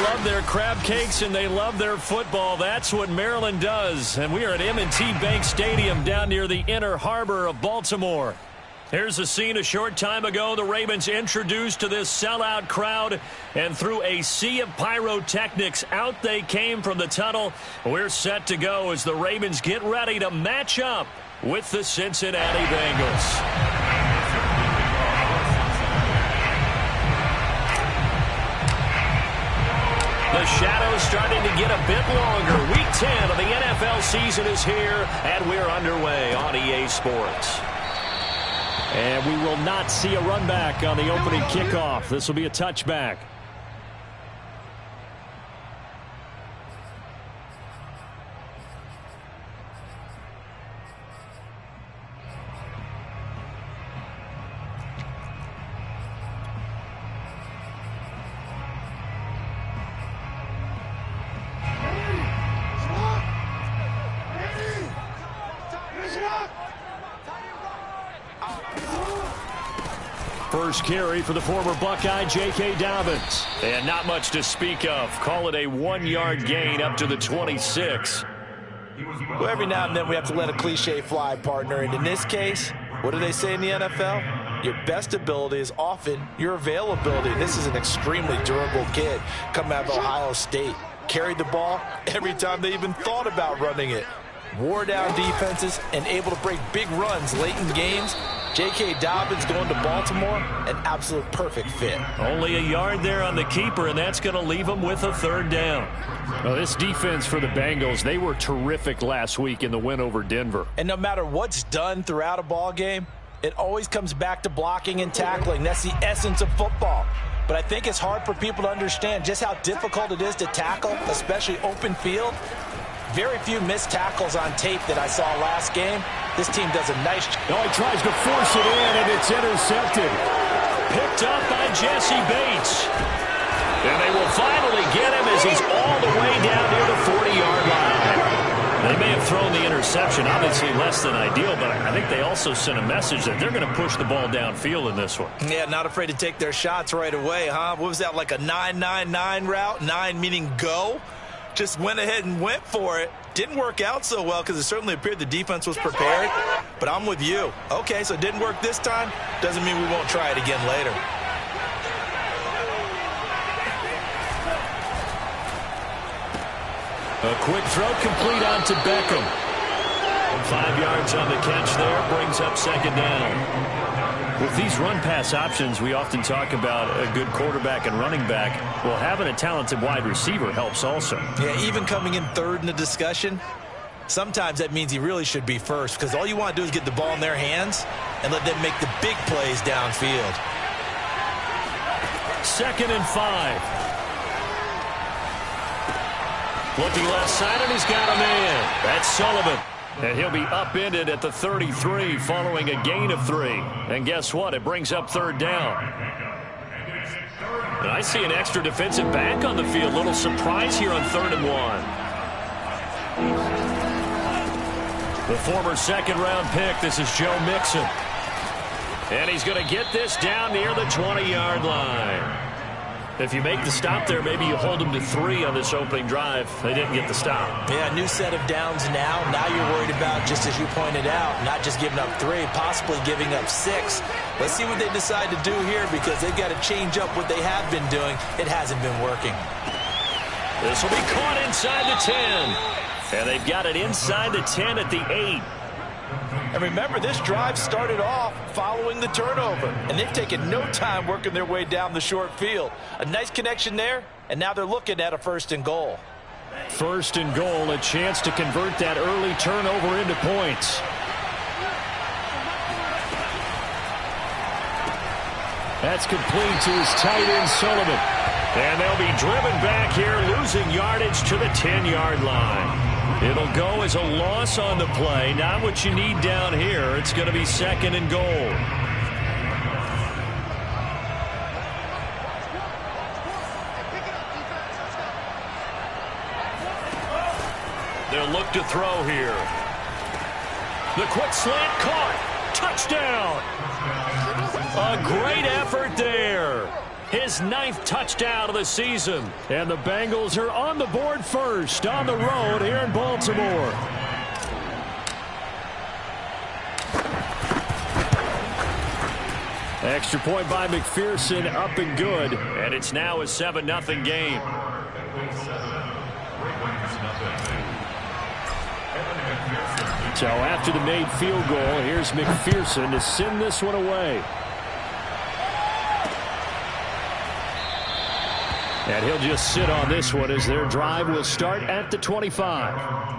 love their crab cakes and they love their football. That's what Maryland does. And we are at M&T Bank Stadium down near the Inner Harbor of Baltimore. Here's a scene a short time ago. The Ravens introduced to this sellout crowd, and through a sea of pyrotechnics, out they came from the tunnel. We're set to go as the Ravens get ready to match up with the Cincinnati Bengals. The shadows starting to get a bit longer. Week 10 of the NFL season is here, and we're underway on EA Sports. And we will not see a run back on the opening kickoff. This will be a touchback. First carry for the former Buckeye, J.K. Dobbins. And not much to speak of. Call it a 1-yard gain up to the 26. Well, every now and then we have to let a cliche fly, partner. And in this case, what do they say in the NFL? Your best ability is often your availability. This is an extremely durable kid coming out of Ohio State. Carried the ball every time they even thought about running it. Wore down defenses and able to break big runs late in games. J.K. Dobbins going to Baltimore, an absolute perfect fit. Only a yard there on the keeper, and that's going to leave him with a third down. Well, this defense for the Bengals, they were terrific last week in the win over Denver. And no matter what's done throughout a ball game, it always comes back to blocking and tackling. That's the essence of football. But I think it's hard for people to understand just how difficult it is to tackle, especially open field. Very few missed tackles on tape that I saw last game. This team does a nice job. Oh, he tries to force it in, and it's intercepted. Picked up by Jesse Bates. And they will finally get him as he's all the way down near the 40-yard line. They may have thrown the interception, obviously less than ideal, but I think they also sent a message that they're going to push the ball downfield in this one. Yeah, not afraid to take their shots right away, huh? What was that, like a 9-9-9 route? 9 meaning go? Just went ahead and went for it. Didn't work out so well because it certainly appeared the defense was prepared. But I'm with you. Okay, so it didn't work this time. Doesn't mean we won't try it again later. A quick throw complete on to Beckham. 5 yards on the catch there. Brings up second down. With these run-pass options, we often talk about a good quarterback and running back. Well, having a talented wide receiver helps also. Yeah, even coming in third in the discussion, sometimes that means he really should be first because all you want to do is get the ball in their hands and let them make the big plays downfield. 2nd and 5. Looking left side, and he's got a man. That's Sullivan. And he'll be upended at the 33 following a gain of 3. And guess what? It brings up third down. And I see an extra defensive back on the field. Little surprise here on 3rd and 1. The former second-round pick. This is Joe Mixon. And he's going to get this down near the 20-yard line. If you make the stop there, maybe you hold them to 3 on this opening drive. They didn't get the stop. Yeah, new set of downs now. Now you're worried about, just as you pointed out, not just giving up 3, possibly giving up 6. Let's see what they decide to do here because they've got to change up what they have been doing. It hasn't been working. This will be caught inside the 10. And they've got it inside the 10 at the 8. And remember, this drive started off following the turnover, and they've taken no time working their way down the short field. A nice connection there, and now they're looking at a 1st and goal. 1st and goal, a chance to convert that early turnover into points. That's complete to his tight end, Sullivan. And they'll be driven back here, losing yardage to the 10-yard line. It'll go as a loss on the play. Not what you need down here. It's going to be 2nd and goal. They'll look to throw here. The quick slant caught. Touchdown. A great effort there. his 9th touchdown of the season. And the Bengals are on the board first on the road here in Baltimore. Extra point by McPherson, up and good. And it's now a 7-0 game. So after the made field goal, here's McPherson to send this one away. And he'll just sit on this one as their drive will start at the 25.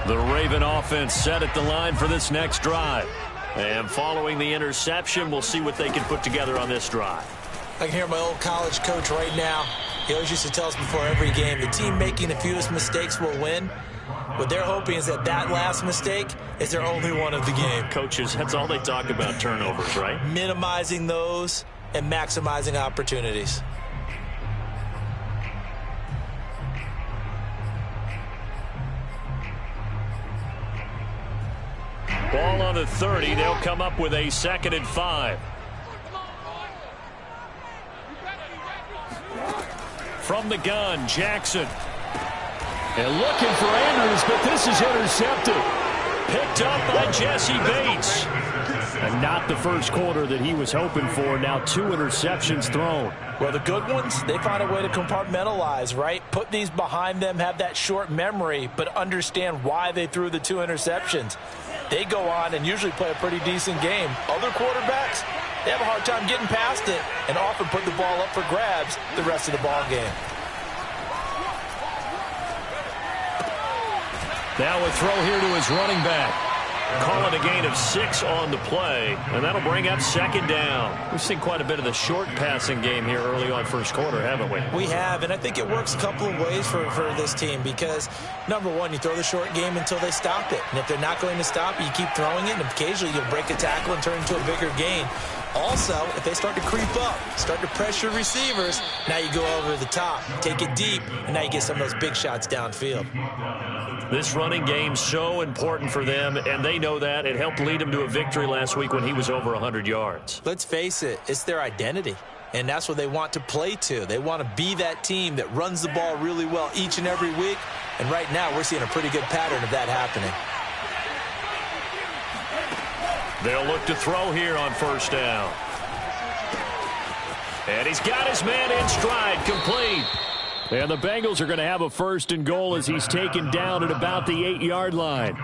The Raven offense set at the line for this next drive. And following the interception, we'll see what they can put together on this drive. I can hear my old college coach right now. He always used to tell us before every game, the team making the fewest mistakes will win. What they're hoping is that last mistake is their only one of the game. Coaches, that's all they talk about, turnovers, right? Minimizing those and maximizing opportunities. Ball on the 30. They'll come up with a 2nd and 5. From the gun, Jackson. And looking for Andrews, but this is intercepted. Picked up by Jesse Bates. And not the first quarter that he was hoping for. Now 2 interceptions thrown. Well, the good ones, they find a way to compartmentalize, right? Put these behind them, have that short memory, but understand why they threw the 2 interceptions. They go on and usually play a pretty decent game. Other quarterbacks, they have a hard time getting past it and often put the ball up for grabs the rest of the ball game. Now a throw here to his running back. Call it a gain of 6 on the play, and that'll bring up 2nd down. We've seen quite a bit of the short passing game here early on first quarter, haven't we? We have, and I think it works a couple of ways for this team because, number one, you throw the short game until they stop it. And if they're not going to stop it, you keep throwing it, and occasionally you'll break a tackle and turn into a bigger gain. Also, if they start to creep up, start to pressure receivers, now you go over the top, take it deep, and now you get some of those big shots downfield. This running game so important for them, and they know that. It helped lead them to a victory last week when he was over 100 yards. Let's face it, it's their identity, and that's what they want to play to. They want to be that team that runs the ball really well each and every week, and right now we're seeing a pretty good pattern of that happening. They'll look to throw here on 1st down. And he's got his man in stride, complete. And the Bengals are going to have a 1st and goal as he's taken down at about the 8-yard line.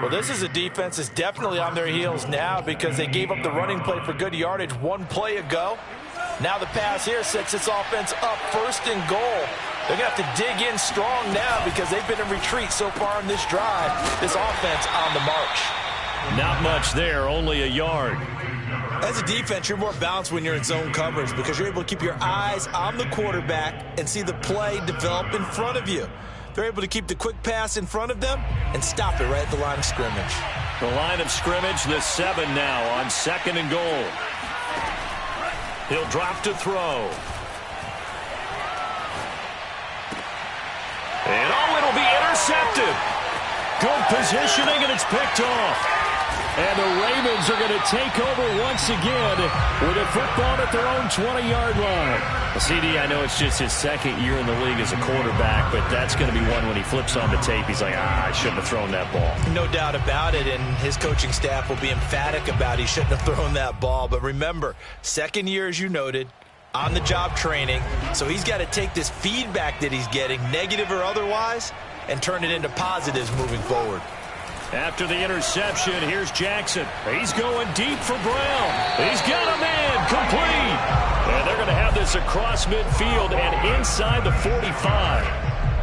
Well, this is a defense that's definitely on their heels now because they gave up the running play for good yardage 1 play ago. Now the pass here sets its offense up 1st and goal. They're going to have to dig in strong now because they've been in retreat so far in this drive. This offense on the march. Not much there, only a yard. As a defense, you're more balanced when you're in zone coverage because you're able to keep your eyes on the quarterback and see the play develop in front of you. They're able to keep the quick pass in front of them and stop it right at the line of scrimmage. The line of scrimmage, the 7 now on 2nd and goal. He'll drop to throw. And it'll be intercepted. Good positioning, and it's picked off. And the Ravens are going to take over once again with a football at their own 20-yard line. CD, I know it's just his 2nd year in the league as a quarterback, but that's going to be one when he flips on the tape. He's like, I shouldn't have thrown that ball. No doubt about it, and his coaching staff will be emphatic about he shouldn't have thrown that ball. But remember, 2nd year, as you noted, on-the-job training. So he's got to take this feedback that he's getting, negative or otherwise, and turn it into positives moving forward. After the interception, here's Jackson. He's going deep for Brown. He's got a man complete. And they're going to have this across midfield and inside the 45.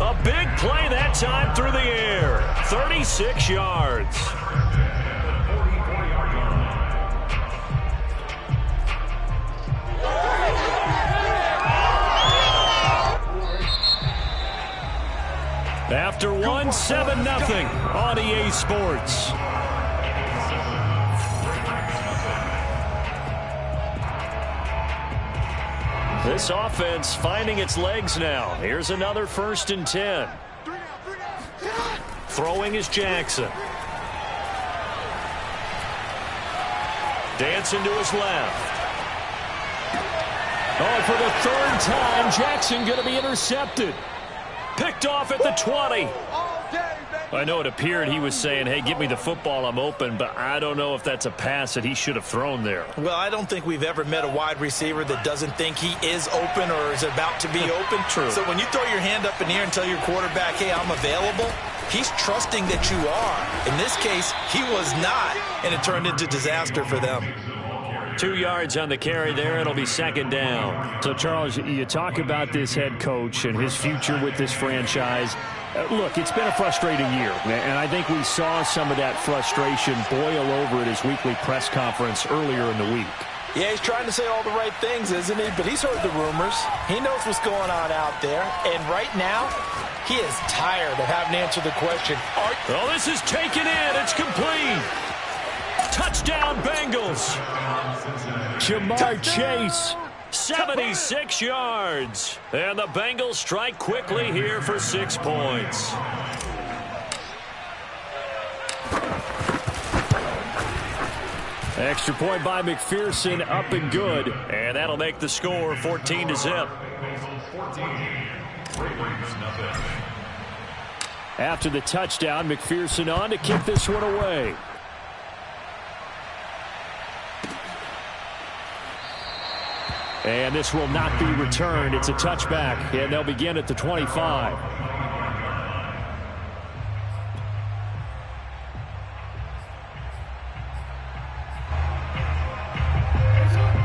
A big play that time through the air. 36 yards. After 1, 7-0 on EA Sports. This offense finding its legs now. Here's another 1st and 10. Throwing is Jackson. Dancing to his left. Oh, for the 3rd time, Jackson going to be intercepted. Picked off at the 20. I know it appeared he was saying, hey, give me the football, I'm open, but I don't know if that's a pass that he should have thrown there. Well, I don't think we've ever met a wide receiver that doesn't think he is open or is about to be open. True. So when you throw your hand up in the air and tell your quarterback, hey, I'm available, he's trusting that you are. In this case, he was not, and it turned into disaster for them. 2 yards on the carry there. It'll be 2nd down. So, Charles, you talk about this head coach and his future with this franchise. Look, it's been a frustrating year, and I think we saw some of that frustration boil over at his weekly press conference earlier in the week. Yeah, he's trying to say all the right things, isn't he? But he's heard the rumors. He knows what's going on out there. And right now, he is tired of having to answer the question. Oh, this is taken in. It's complete. Touchdown, Bengals. Jamar Chase. 76 yards. And the Bengals strike quickly here for 6 points. Extra point by McPherson, up and good. And that'll make the score 14-0. After the touchdown, McPherson on to kick this one away. And this will not be returned. It's a touchback, and they'll begin at the 25.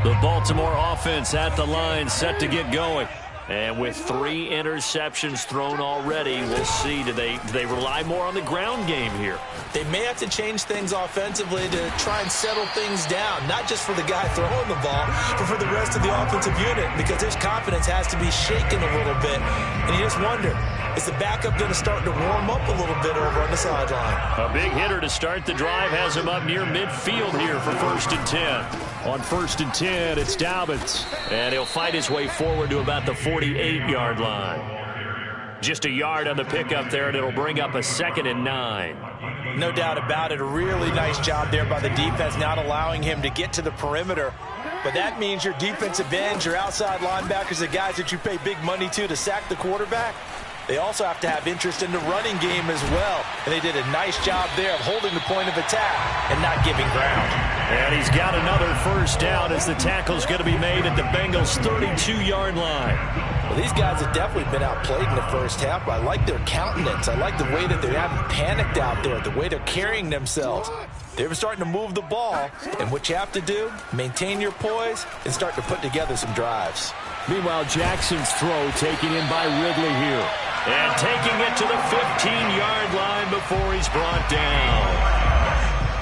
The Baltimore offense at the line, set to get going. And with 3 interceptions thrown already, we'll see. Do they rely more on the ground game here? They may have to change things offensively to try and settle things down, not just for the guy throwing the ball, but for the rest of the offensive unit, because his confidence has to be shaken a little bit. And you just wonder, is the backup going to start to warm up a little bit over on the sideline? A big hitter to start the drive has him up near midfield here for 1st and 10. On 1st and 10, it's Dobbins. And he'll fight his way forward to about the 48-yard line. Just a yard on the pickup there, and it'll bring up a 2nd and 9. No doubt about it. A really nice job there by the defense, not allowing him to get to the perimeter. But that means your defensive ends, your outside linebackers, the guys that you pay big money to sack the quarterback, they also have to have interest in the running game as well. And they did a nice job there of holding the point of attack and not giving ground. And he's got another 1st down as the tackle's going to be made at the Bengals' 32-yard line. Well, these guys have definitely been outplayed in the first half, but I like their countenance. I like the way that they haven't panicked out there, the way they're carrying themselves. They're starting to move the ball, and what you have to do, maintain your poise and start to put together some drives. Meanwhile, Jackson's throw taken in by Ridley here. And taking it to the 15-yard line before he's brought down.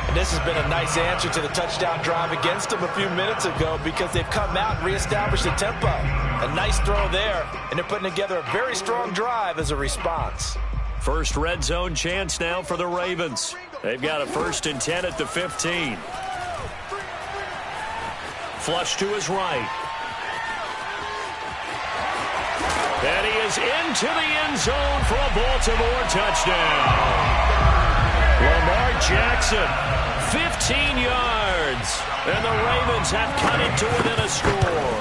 And this has been a nice answer to the touchdown drive against them a few minutes ago, because they've come out and reestablished the tempo. A nice throw there, and they're putting together a very strong drive as a response. First red zone chance now for the Ravens. They've got a 1st and 10 at the 15. Flush to his right. And he is into the end zone for a Baltimore touchdown. Lamar Jackson, 15 yards. And the Ravens have cut it to within a score.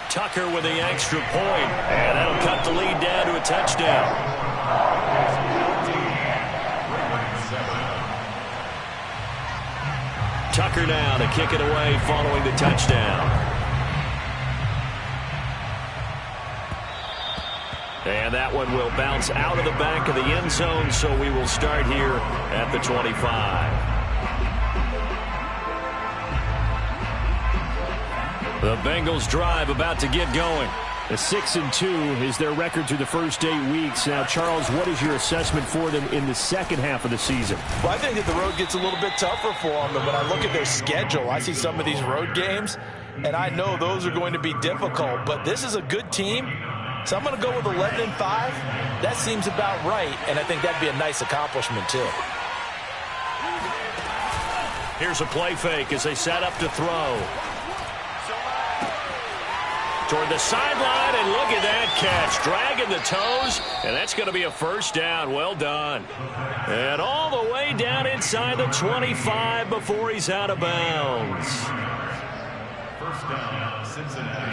Tucker with the extra point. And that'll cut the lead down to a touchdown. Tucker now to kick it away following the touchdown. And that one will bounce out of the back of the end zone, so we will start here at the 25. The Bengals drive about to get going. A 6-2 is their record through the first 8 weeks. Now, Charles, what is your assessment for them in the second half of the season? Well, I think that the road gets a little bit tougher for them. But when I look at their schedule, I see some of these road games, and I know those are going to be difficult. But this is a good team. So I'm going to go with 11-5. That seems about right, and I think that'd be a nice accomplishment, too. Here's a play fake as they set up to throw. toward the sideline, and look at that catch. Dragging the toes, and that's going to be a first down. Well done. And all the way down inside the 25 before he's out of bounds.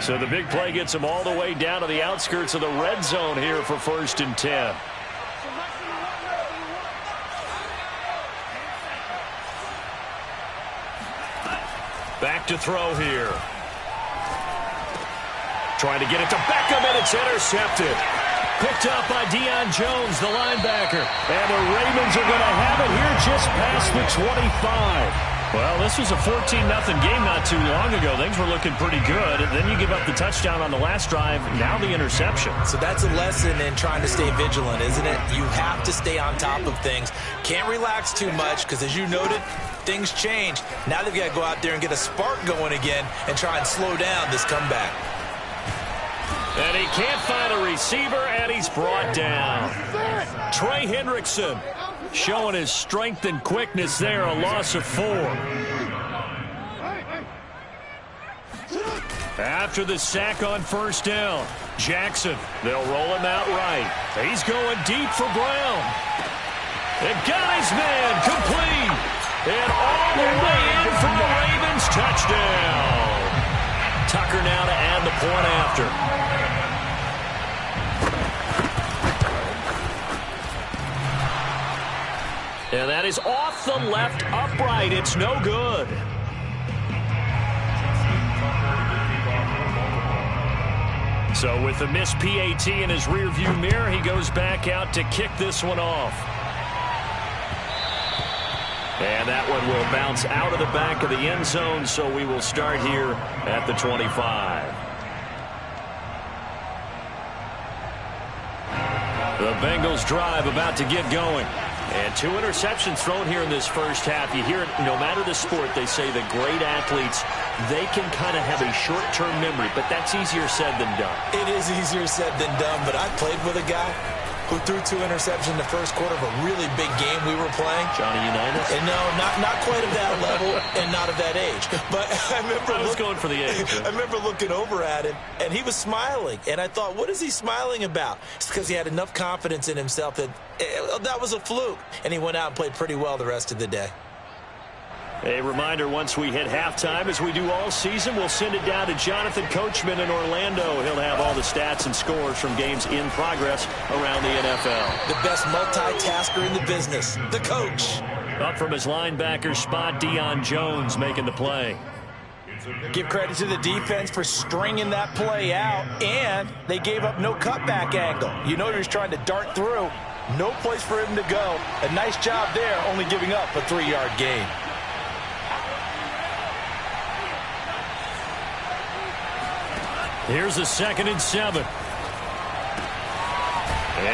So the big play gets him all the way down to the outskirts of the red zone here for 1st and 10. Back to throw here. Trying to get it to Beckham, and it's intercepted. Picked up by Deion Jones, the linebacker. And the Ravens are going to have it here just past the 25. Well, this was a 14-0 game not too long ago. Things were looking pretty good. And then you give up the touchdown on the last drive. Now the interception. So that's a lesson in trying to stay vigilant, isn't it? You have to stay on top of things. Can't relax too much because, as you noted, things change. Now they've got to go out there and get a spark going again and try and slow down this comeback. And he can't find a receiver, and he's brought down. Trey Hendrickson showing his strength and quickness there, a loss of 4. After the sack on 1st down, Jackson, they'll roll him out right. He's going deep for Brown. And got his man complete. And all the way in for the Ravens touchdown. Tucker now to add the point after. And that is off the left upright. It's no good. So with the missed PAT in his rearview mirror, he goes back out to kick this one off. And that one will bounce out of the back of the end zone, so we will start here at the 25. The Bengals drive about to get going. And 2 interceptions thrown here in this first half. You hear it, no matter the sport, they say the great athletes, they can kind of have a short-term memory, but that's easier said than done. It is easier said than done, but I played with a guy who threw 2 interceptions in the first quarter of a really big game we were playing. Johnny Unitas? And no, not quite of that level and not of that age. But I was going for the age. I remember looking over at him, and he was smiling. And I thought, what is he smiling about? It's because he had enough confidence in himself that that was a fluke. And he went out and played pretty well the rest of the day. A reminder, once we hit halftime, as we do all season, we'll send it down to Jonathan Coachman in Orlando. He'll have all the stats and scores from games in progress around the NFL. The best multitasker in the business, the coach. Up from his linebacker spot, Deion Jones making the play. Give credit to the defense for stringing that play out, and they gave up no cutback angle. You know he was trying to dart through. No place for him to go. A nice job there, only giving up a 3-yard gain. Here's a 2nd and 7.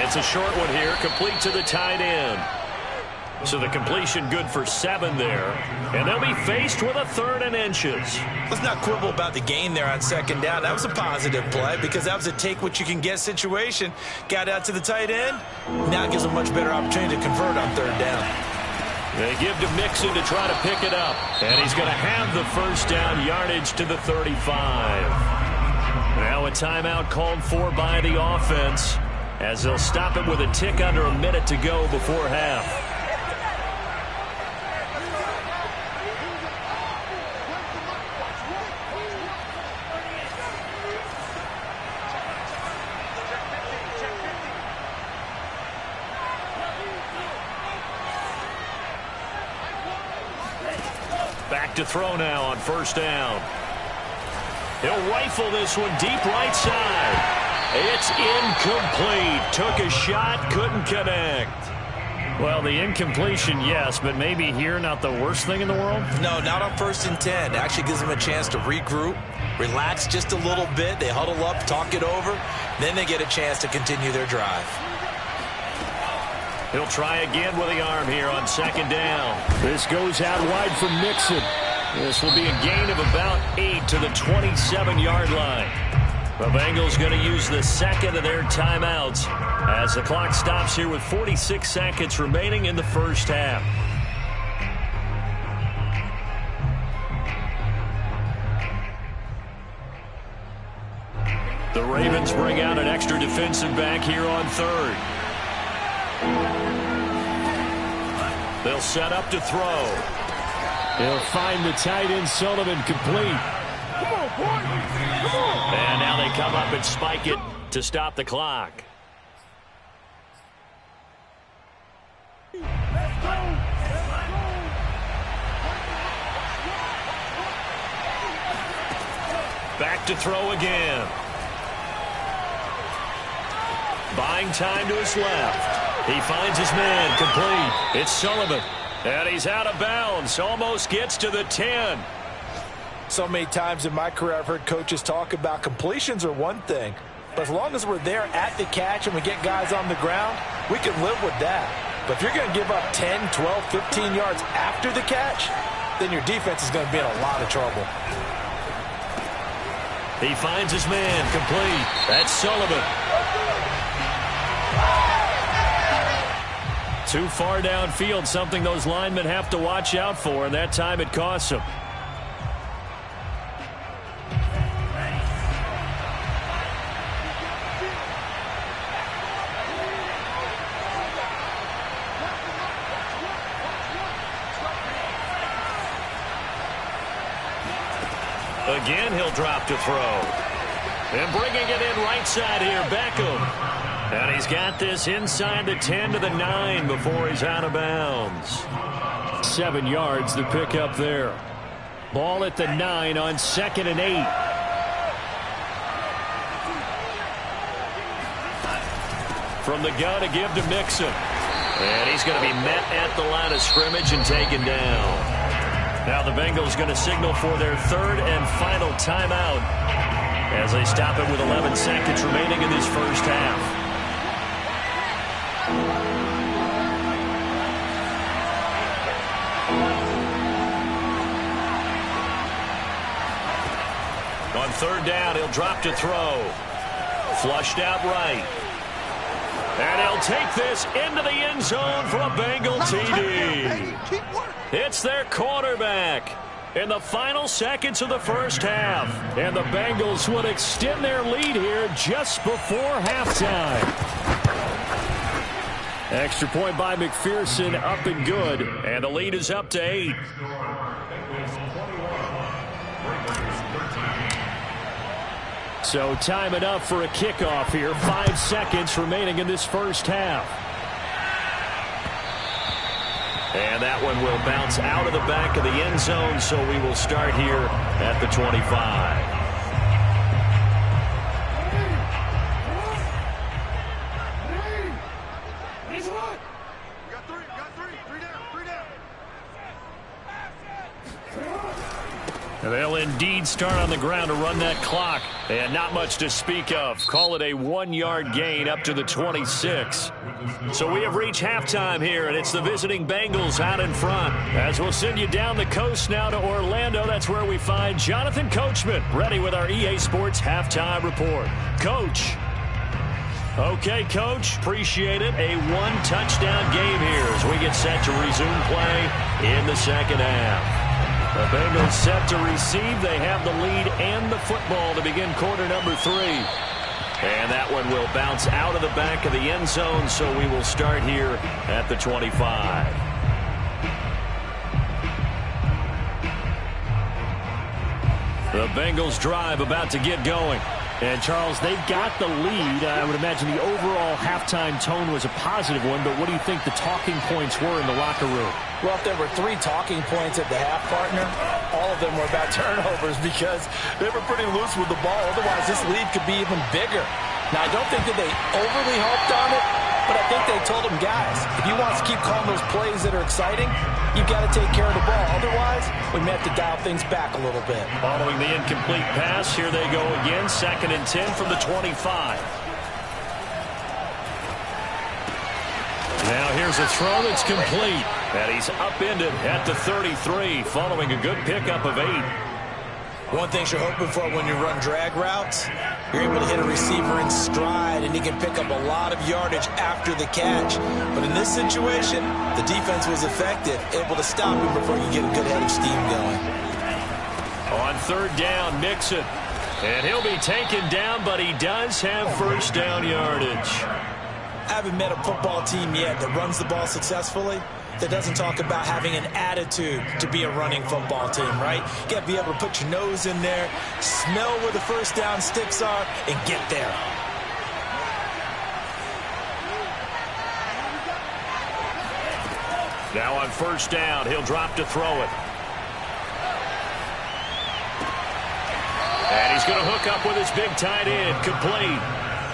It's a short one here, complete to the tight end. So the completion good for 7 there. And they'll be faced with a 3rd and inches. Let's not quibble about the gain there on 2nd down. That was a positive play because that was a take-what-you-can-get situation. Got out to the tight end. Now it gives them a much better opportunity to convert on 3rd down. They give to Mixon to try to pick it up. And he's going to have the first down yardage to the 35. Now a timeout called for by the offense as they'll stop it with a tick under a minute to go before half. Back to throw now on 1st down. He'll rifle this one deep right side. It's incomplete. Took a shot, couldn't connect. Well, the incompletion, yes, but maybe here not the worst thing in the world? No, not on 1st and 10. Actually gives them a chance to regroup, relax just a little bit. They huddle up, talk it over. Then they get a chance to continue their drive. He'll try again with the arm here on 2nd down. This goes out wide for Mixon. This will be a gain of about 8 to the 27-yard line. The Bengals going to use the 2nd of their timeouts as the clock stops here with 46 seconds remaining in the first half. The Ravens bring out an extra defensive back here on third. They'll set up to throw. He'll find the tight end Sullivan complete. Come on, boy. Come on. And now they come up and spike it to stop the clock. Back to throw again. Buying time to his left. He finds his man complete. It's Sullivan. And he's out of bounds. Almost gets to the 10. So many times in my career I've heard coaches talk about completions are one thing. But as long as we're there at the catch and we get guys on the ground, we can live with that. But if you're going to give up 10, 12, 15 yards after the catch, then your defense is going to be in a lot of trouble. He finds his man complete. That's Sullivan. Too far downfield, something those linemen have to watch out for, and that time it costs them. Again, he'll drop to throw. And bringing it in right side here, Beckham. And he's got this inside the 10 to the 9 before he's out of bounds. 7 yards to pick up there. Ball at the 9 on 2nd and 8. From the gun to give to Mixon. And he's going to be met at the line of scrimmage and taken down. Now the Bengals going to signal for their 3rd and final timeout as they stop it with 11 seconds remaining in this first half. On 3rd down, he'll drop to throw. Flushed out right. And he'll take this into the end zone for a Bengal TD. It's their quarterback in the final seconds of the first half. And the Bengals would extend their lead here just before halftime. Extra point by McPherson, up and good. And the lead is up to 8. So time enough for a kickoff here. 5 seconds remaining in this first half. And that one will bounce out of the back of the end zone, so we will start here at the 25. They'll indeed start on the ground to run that clock. And not much to speak of. Call it a 1-yard gain up to the 26. So we have reached halftime here, and it's the visiting Bengals out in front. As we'll send you down the coast now to Orlando, that's where we find Jonathan Coachman, ready with our EA Sports Halftime Report. Coach. Okay, Coach, appreciate it. A 1-touchdown game here as we get set to resume play in the second half. The Bengals set to receive. They have the lead and the football to begin quarter number 3. And that one will bounce out of the back of the end zone, so we will start here at the 25. The Bengals drive about to get going. And, Charles, they've got the lead. I would imagine the overall halftime tone was a positive one, but what do you think the talking points were in the locker room? Well, if there were 3 talking points at the half, partner, all of them were about turnovers because they were pretty loose with the ball. Otherwise, this lead could be even bigger. Now, I don't think that they overly hoped on it, but I think they told them, guys, if you want us to keep calling those plays that are exciting, you've got to take care of the ball. Otherwise, we may have to dial things back a little bit. Following the incomplete pass, here they go again. 2nd and 10 from the 25. Now here's a throw that's complete. And he's upended at the 33 following a good pickup of 8. One thing you're hoping for when you run drag routes, you're able to hit a receiver in stride, and he can pick up a lot of yardage after the catch. But in this situation, the defense was effective, able to stop him before you get a good head of steam going. On 3rd down, Mixon. And he'll be taken down, but he does have first down yardage. I haven't met a football team yet that runs the ball successfully that doesn't talk about having an attitude to be a running football team, right? You got to be able to put your nose in there, smell where the first down sticks are, and get there. Now on first down, he'll drop to throw it. And he's going to hook up with his big tight end, complete.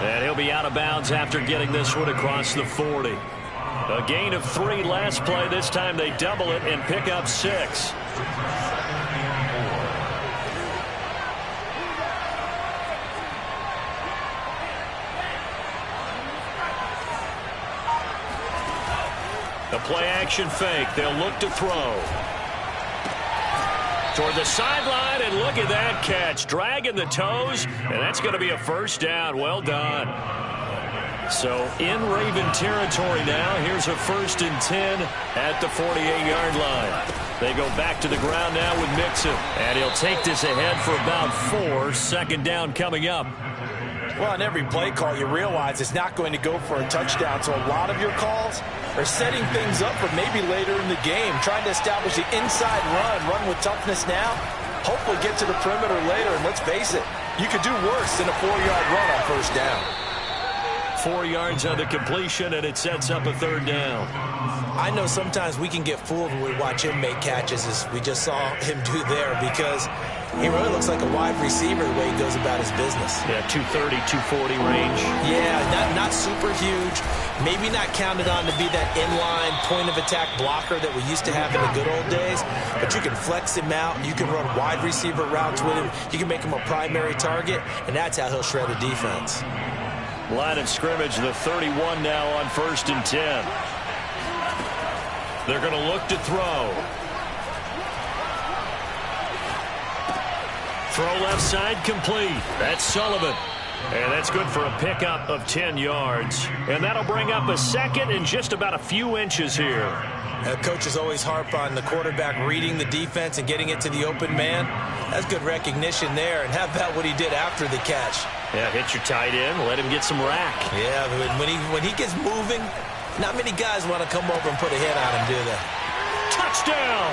And he'll be out of bounds after getting this one across the 40. A gain of 3 last play. This time they double it and pick up 6. The play-action fake. They'll look to throw. Toward the sideline, and look at that catch. Dragging the toes, and that's going to be a first down. Well done. So in Raven territory now. Here's a 1st and 10 at the 48-yard line. They go back to the ground now with Mixon. And he'll take this ahead for about 4. Second down coming up. Well, on every play call, you realize it's not going to go for a touchdown. So a lot of your calls are setting things up for maybe later in the game, trying to establish the inside run with toughness now, hopefully get to the perimeter later. And let's face it, you could do worse than a 4-yard run on first down. 4 yards on the completion, and it sets up a 3rd down. I know sometimes we can get fooled when we watch him make catches, as we just saw him do there, because he really looks like a wide receiver the way he goes about his business. Yeah, 230, 240 range. Yeah, not super huge. Maybe not counted on to be that inline point-of-attack blocker that we used to have in the good old days, but you can flex him out. You can run wide receiver routes with him. You can make him a primary target, and that's how he'll shred a defense. Line of scrimmage, the 31 now on 1st and 10. They're going to look to throw. Throw left side, complete. That's Sullivan. And that's good for a pickup of 10 yards. And that'll bring up a 2nd and just about a few inches here. Coaches always harp on the quarterback reading the defense and getting it to the open man. That's good recognition there. And how about what he did after the catch? Yeah, hit your tight end, let him get some rack. Yeah, when he gets moving, not many guys want to come over and put a hit on him, do they? Touchdown!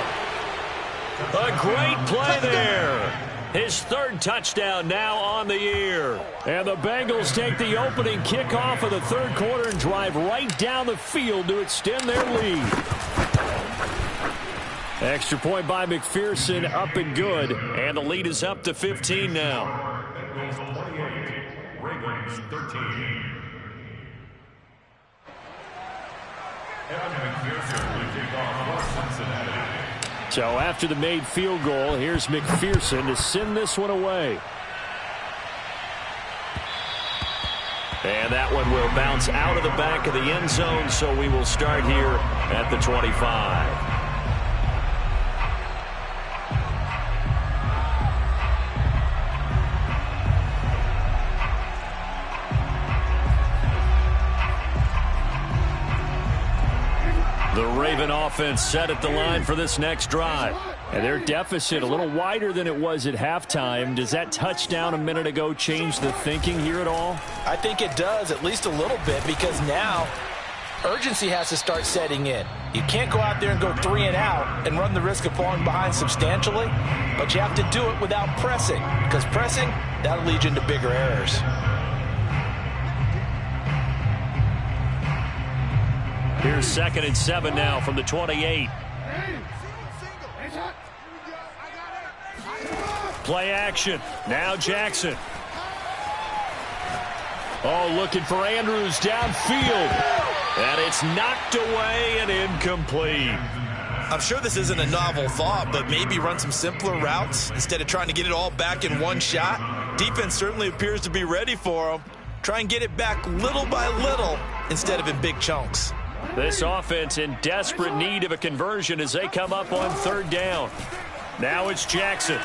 A great play there. His 3rd touchdown now on the year. And the Bengals take the opening kickoff of the 3rd quarter and drive right down the field to extend their lead. Extra point by McPherson, up and good. And the lead is up to 15 now. Ravens 13. So after the made field goal, here's McPherson to send this one away. And that one will bounce out of the back of the end zone, so we will start here at the 25. The Raven offense set at the line for this next drive. And their deficit a little wider than it was at halftime. Does that touchdown a minute ago change the thinking here at all? I think it does, at least a little bit, because now urgency has to start setting in. You can't go out there and go 3 and out and run the risk of falling behind substantially, but you have to do it without pressing, because pressing, that'll lead you into bigger errors. Here's 2nd and 7 now from the 28. Play action. Now Jackson. Oh, looking for Andrews downfield. And it's knocked away and incomplete. I'm sure this isn't a novel thought, but maybe run some simpler routes instead of trying to get it all back in one shot. Defense certainly appears to be ready for them. Try and get it back little by little instead of in big chunks. This offense in desperate need of a conversion as they come up on 3rd down. Now it's Jackson.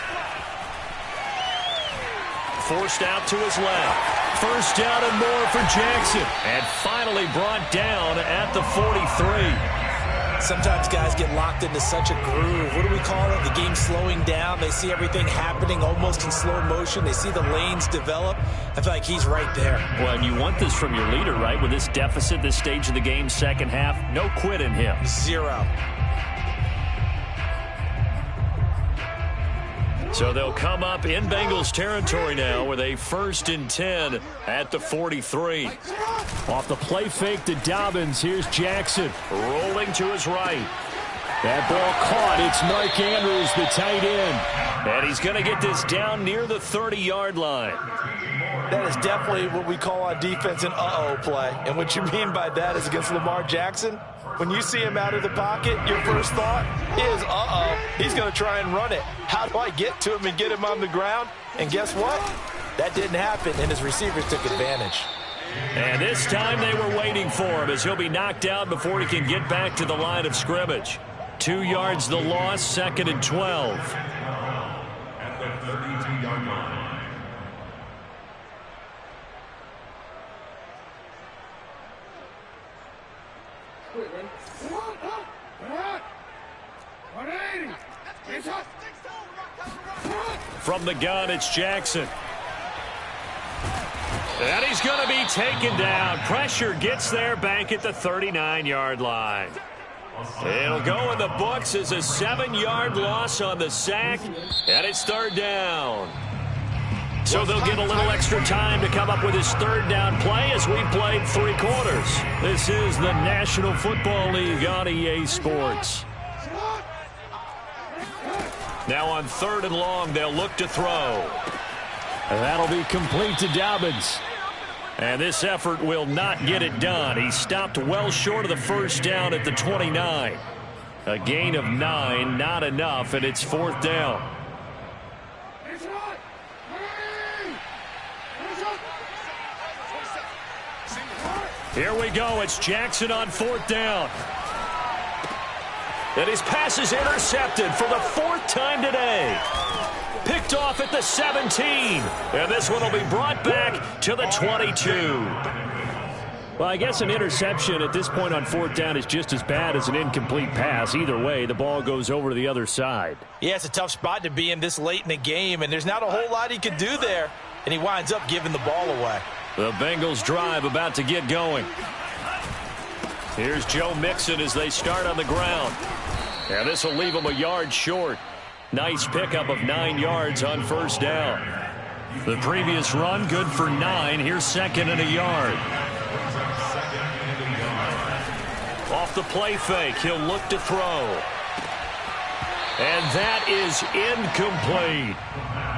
Forced out to his left. First down and more for Jackson. And finally brought down at the 43. Sometimes guys get locked into such a groove. What do we call it? The game slowing down. They see everything happening almost in slow motion. They see the lanes develop. I feel like he's right there. Well, and you want this from your leader, right? With this deficit, this stage of the game, second half, no quit in him. Zero. So they'll come up in Bengals territory now with a 1st and 10 at the 43. Off the play fake to Dobbins. Here's Jackson. Rolling to his right. That ball caught. It's Mark Andrews, the tight end. And he's going to get this down near the 30-yard line. That is definitely what we call on defense an uh-oh play. And what you mean by that is against Lamar Jackson, when you see him out of the pocket, your first thought is, uh-oh, he's going to try and run it. How do I get to him and get him on the ground? And guess what? That didn't happen, and his receivers took advantage. And this time they were waiting for him as he'll be knocked out before he can get back to the line of scrimmage. 2 yards the loss, 2nd and 12. At the 32-yard line. From the gun, it's Jackson. And he's going to be taken down. Pressure gets there back at the 39-yard line. It'll go in the books as a 7-yard loss on the sack, and it's 3rd down. So they'll get a little extra time to come up with his 3rd down play as we played 3 quarters. This is the National Football League on EA Sports. Now on 3rd and long, they'll look to throw. And that'll be complete to Dobbins. And this effort will not get it done. He stopped well short of the 1st down at the 29. A gain of 9, not enough, and it's 4th down. Here we go. It's Jackson on 4th down. And his pass is intercepted for the 4th time today. Picked off at the 17. And this one will be brought back to the 22. Well, I guess an interception at this point on 4th down is just as bad as an incomplete pass. Either way, the ball goes over to the other side. Yeah, it's a tough spot to be in this late in the game, and there's not a whole lot he could do there. And he winds up giving the ball away. The Bengals drive about to get going. Here's Joe Mixon as they start on the ground. And this will leave him a yard short. Nice pickup of 9 yards on 1st down. The previous run, good for 9. Here's 2nd and a yard. Off the play fake, he'll look to throw. And that is incomplete.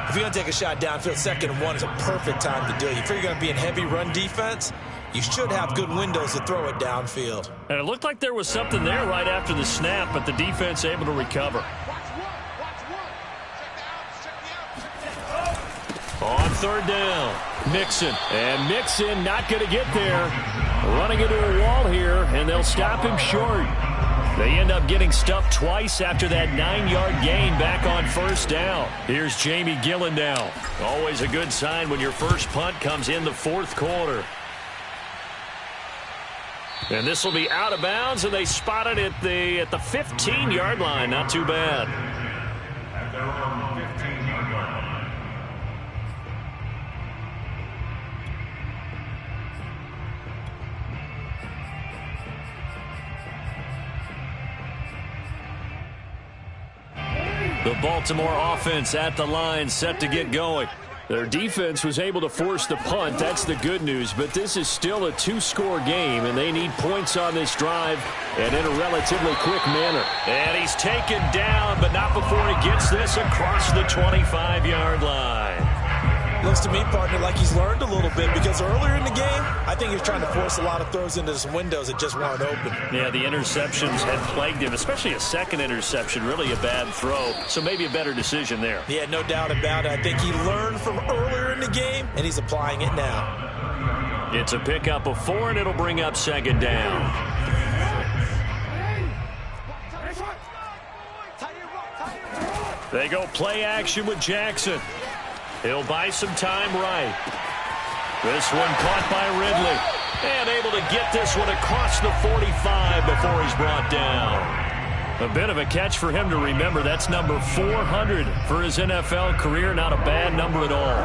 If you're going to take a shot downfield, 2nd and 1 is a perfect time to do it. If you're going to be in heavy run defense, you should have good windows to throw it downfield. And it looked like there was something there right after the snap, but the defense able to recover. On 3rd down, Mixon. And Mixon not going to get there. Running into a wall here, and they'll stop him short. They end up getting stuffed twice after that 9-yard gain back on 1st down. Here's Jamie Gillen now. Always a good sign when your first punt comes in the 4th quarter. And this will be out of bounds, and they spot it at the 15-yard line. Not too bad. At their own 15-yard line. The Baltimore offense at the line, set to get going. Their defense was able to force the punt. That's the good news. But this is still a 2-score game, and they need points on this drive and in a relatively quick manner. And he's taken down, but not before he gets this across the 25-yard line. Looks to me, partner, like he's learned a little bit, because earlier in the game, I think he was trying to force a lot of throws into some windows that just weren't open. Yeah, the interceptions had plagued him, especially a 2nd interception, really a bad throw. So maybe a better decision there. Yeah, no doubt about it. I think he learned from earlier in the game, and he's applying it now. It's a pickup of 4, and it'll bring up 2nd down. They go play action with Jackson. He'll buy some time right. This one caught by Ridley. And able to get this one across the 45 before he's brought down. A bit of a catch for him to remember. That's number 400 for his NFL career. Not a bad number at all.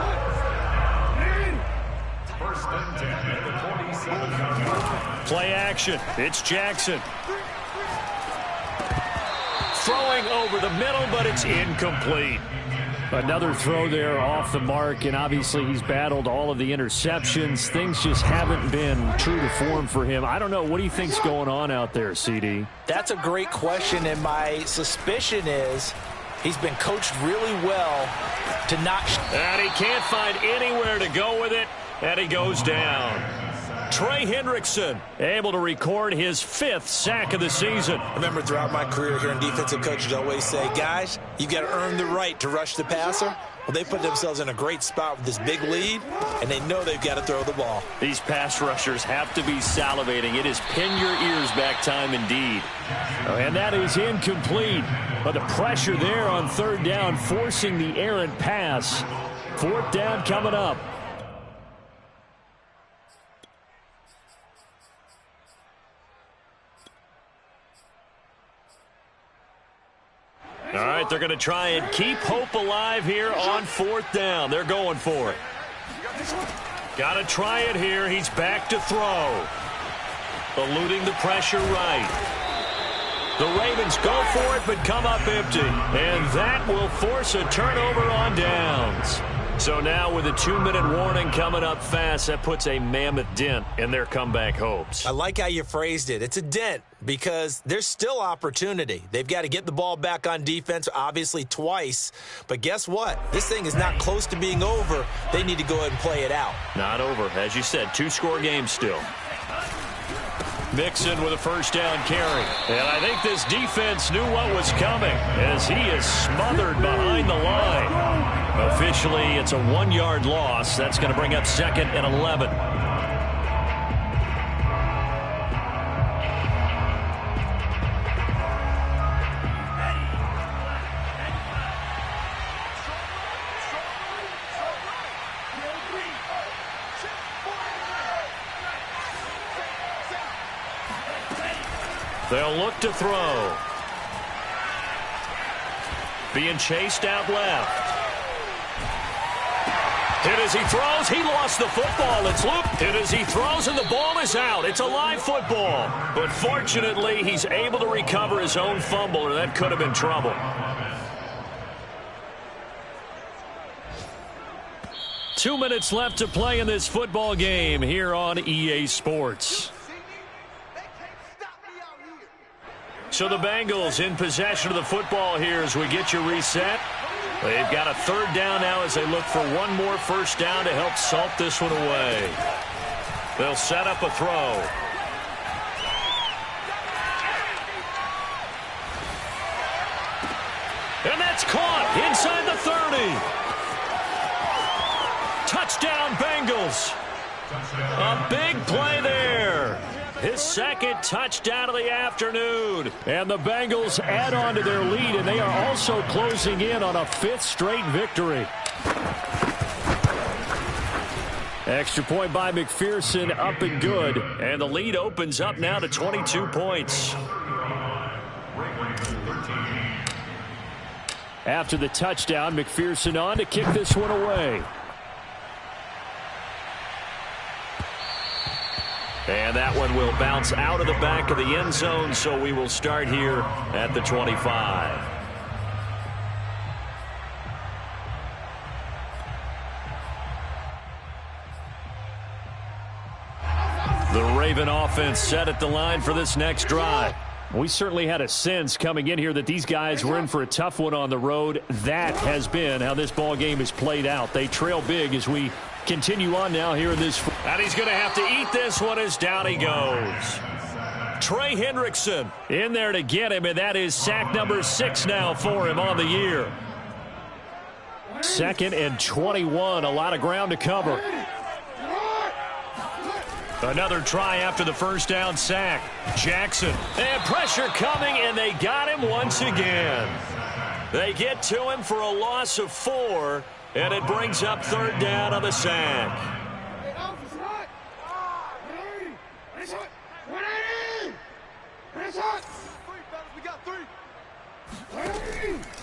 First and 10 at the 27. Play action. It's Jackson. Throwing over the middle, but it's incomplete. Another throw there off the mark, and obviously he's battled all of the interceptions. Things just haven't been true to form for him. I don't know. What do you think's going on out there, CD? That's a great question, and my suspicion is he's been coached really well to not... And he can't find anywhere to go with it, and he goes down. Trey Hendrickson able to record his 5th sack of the season. I remember throughout my career hearing defensive coaches always say, guys, you got to earn the right to rush the passer. Well, they put themselves in a great spot with this big lead, and they know they've got to throw the ball. These pass rushers have to be salivating. It is pin your ears back time indeed. And that is incomplete. But the pressure there on 3rd down, forcing the errant pass. 4th down coming up. All right, they're going to try and keep hope alive here on 4th down. They're going for it. Got to try it here. He's back to throw. Eluding the pressure right. The Ravens go for it, but come up empty. And that will force a turnover on downs. So now with a 2-minute warning coming up fast, that puts a mammoth dent in their comeback hopes. I like how you phrased it. It's a dent because there's still opportunity. They've got to get the ball back on defense, obviously twice. But guess what? This thing is not close to being over. They need to go ahead and play it out. Not over. As you said, 2-score game still. Mixon with a 1st down carry. And I think this defense knew what was coming as he is smothered behind the line. Officially, it's a 1-yard loss. That's going to bring up 2nd and 11. They'll look to throw. Being chased out left. Hit as he throws. He lost the football. It's looped. Hit as he throws, and the ball is out. It's a live football. But fortunately, he's able to recover his own fumble, or that could have been trouble. Two minutes left to play in this football game here on EA Sports. So the Bengals in possession of the football here as we get you reset. They've got a 3rd down now as they look for one more 1st down to help salt this one away. They'll set up a throw. And that's caught inside the 30. Touchdown, Bengals. A big play there. His 2nd touchdown of the afternoon. And the Bengals add on to their lead, and they are also closing in on a 5th straight victory. Extra point by McPherson, up and good. And the lead opens up now to 22 points. After the touchdown, McPherson on to kick this one away. And that one will bounce out of the back of the end zone, so we will start here at the 25. The Raven offense set at the line for this next drive. We certainly had a sense coming in here that these guys were in for a tough one on the road. That has been how this ball game is played out. They trail big as we continue on now here in this. And he's going to have to eat this one as down he goes. Trey Hendrickson in there to get him, and that is sack number 6 now for him on the year. 2nd and 21, a lot of ground to cover. Another try after the 1st down sack. Jackson. And pressure coming, and they got him once again. They get to him for a loss of 4, and it brings up 3rd down on the sack.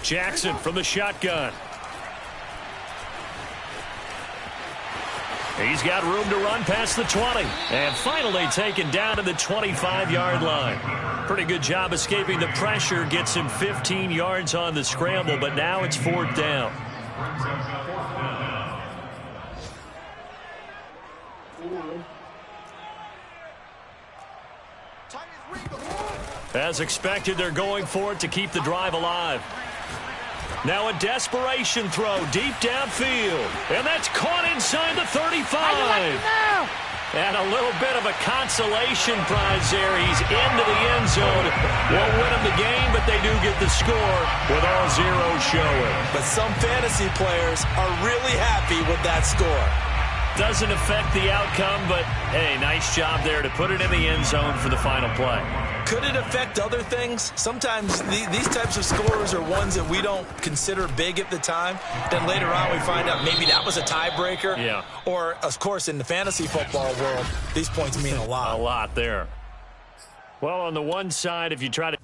Jackson from the shotgun. He's got room to run past the 20. And finally taken down to the 25-yard line. Pretty good job escaping the pressure. Gets him 15 yards on the scramble, but now it's 4th down. As expected, they're going for it to keep the drive alive. Now a desperation throw deep downfield. And that's caught inside the 35. And a little bit of a consolation prize there. He's into the end zone. Won't win them the game, but they do get the score with all zeros showing. But some fantasy players are really happy with that score. Doesn't affect the outcome, but, hey, nice job there to put it in the end zone for the final play. Could it affect other things? Sometimes these types of scores are ones that we don't consider big at the time. Then later on we find out maybe that was a tiebreaker. Yeah. Or, of course, in the fantasy football world, these points mean a lot. A lot there. Well, on the one side, if you try to...